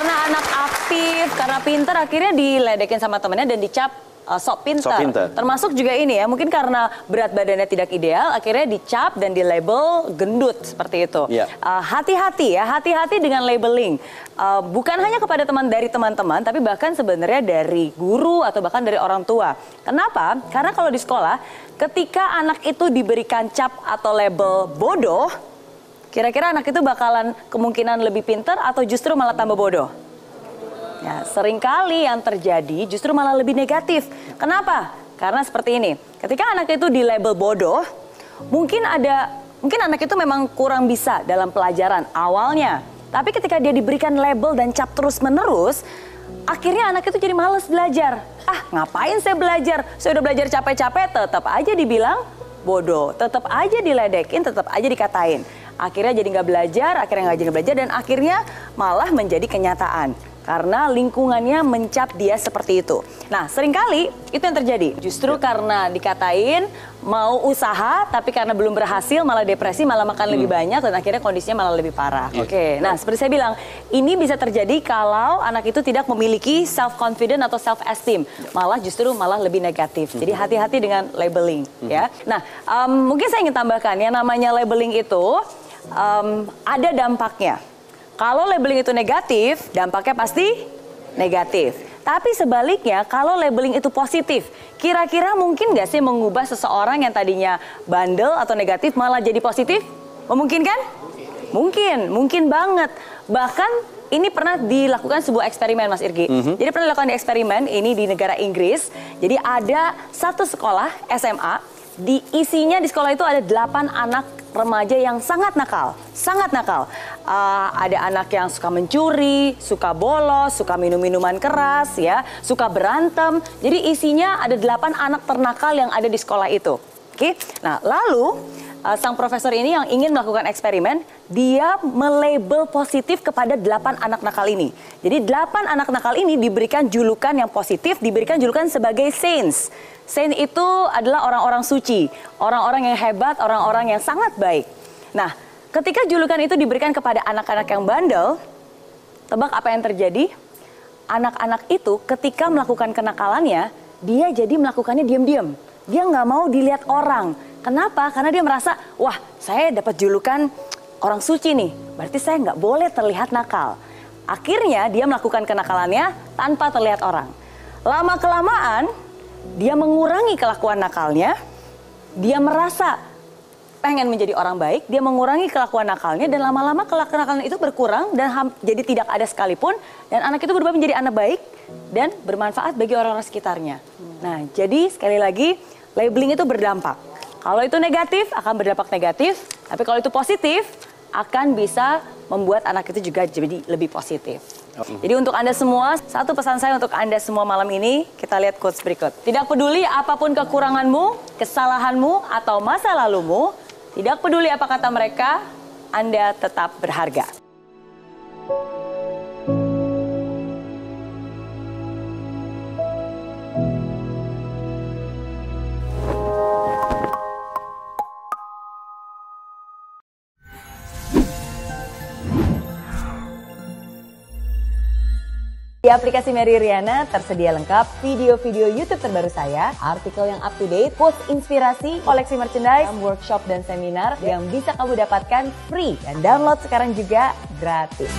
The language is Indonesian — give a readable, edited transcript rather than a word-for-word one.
karena anak aktif, karena pinter, akhirnya diledekin sama temennya dan dicap sok pinter. Termasuk juga ini ya, mungkin karena berat badannya tidak ideal, akhirnya dicap dan dilabel gendut seperti itu. Hati-hati ya, hati-hati dengan labeling. Bukan hanya kepada teman-teman, tapi bahkan sebenarnya dari guru atau bahkan dari orang tua. Kenapa? Karena kalau di sekolah, ketika anak itu diberikan cap atau label bodoh, kira-kira anak itu bakalan kemungkinan lebih pinter atau justru malah tambah bodoh? Ya, seringkali yang terjadi justru malah lebih negatif. Kenapa? Karena seperti ini. Ketika anak itu di label bodoh, mungkin anak itu memang kurang bisa dalam pelajaran awalnya. Tapi ketika dia diberikan label dan cap terus-menerus, akhirnya anak itu jadi males belajar. Ngapain saya belajar? Saya udah belajar capek-capek, tetap aja dibilang bodoh. Tetap aja diledekin, tetap aja dikatain. Akhirnya jadi nggak belajar, dan akhirnya malah menjadi kenyataan. Karena lingkungannya mencap dia seperti itu. Nah, seringkali itu yang terjadi. Justru karena dikatain, mau usaha, tapi karena belum berhasil, malah depresi, malah makan lebih banyak, dan akhirnya kondisinya malah lebih parah. Oke, nah seperti saya bilang, ini bisa terjadi kalau anak itu tidak memiliki self-confident atau self-esteem. Malah lebih negatif. Jadi hati-hati dengan labeling. Ya. Nah, mungkin saya ingin tambahkan, ya namanya labeling itu ada dampaknya. Kalau labeling itu negatif, dampaknya pasti negatif. Tapi sebaliknya, kalau labeling itu positif, kira-kira mungkin nggak sih mengubah seseorang yang tadinya bandel atau negatif malah jadi positif? Memungkinkan? Mungkin banget. Bahkan ini pernah dilakukan sebuah eksperimen, Mas Irgi. Jadi pernah dilakukan eksperimen ini di negara Inggris. Jadi ada satu sekolah SMA, isinya di sekolah itu ada 8 anak remaja yang sangat nakal. Ada anak yang suka mencuri, suka bolos, suka minum-minuman keras, ya, suka berantem. Jadi isinya ada 8 anak ternakal yang ada di sekolah itu. Oke. Nah, lalu sang profesor ini yang ingin melakukan eksperimen, dia melabel positif kepada 8 anak nakal ini. Jadi 8 anak nakal ini diberikan julukan yang positif, diberikan julukan sebagai saints. Saint itu adalah orang-orang suci, orang-orang yang hebat, orang-orang yang sangat baik. Nah, ketika julukan itu diberikan kepada anak-anak yang bandel, tebak apa yang terjadi? Anak-anak itu ketika melakukan kenakalannya, dia jadi melakukannya diam-diam. Dia nggak mau dilihat orang. Kenapa? Karena dia merasa, wah, saya dapat julukan orang suci nih, berarti saya nggak boleh terlihat nakal. Akhirnya dia melakukan kenakalannya tanpa terlihat orang. Lama-kelamaan, dia mengurangi kelakuan nakalnya, dia merasa pengen menjadi orang baik, dia mengurangi kelakuan nakalnya, dan lama-lama kelakuan nakalnya itu berkurang dan jadi tidak ada sekalipun, dan anak itu berubah menjadi anak baik dan bermanfaat bagi orang-orang sekitarnya. Nah, jadi sekali lagi, labeling itu berdampak. Kalau itu negatif, akan berdampak negatif, tapi kalau itu positif, akan bisa membuat anak itu juga jadi lebih positif. Jadi untuk Anda semua, satu pesan saya untuk Anda semua malam ini, kita lihat quotes berikut. Tidak peduli apapun kekuranganmu, kesalahanmu, atau masa lalumu, tidak peduli apa kata mereka, Anda tetap berharga. Di aplikasi Mary Riana tersedia lengkap video-video YouTube terbaru saya, artikel yang up to date, quotes inspirasi, koleksi merchandise, workshop dan seminar yang bisa kamu dapatkan free dan download sekarang juga gratis.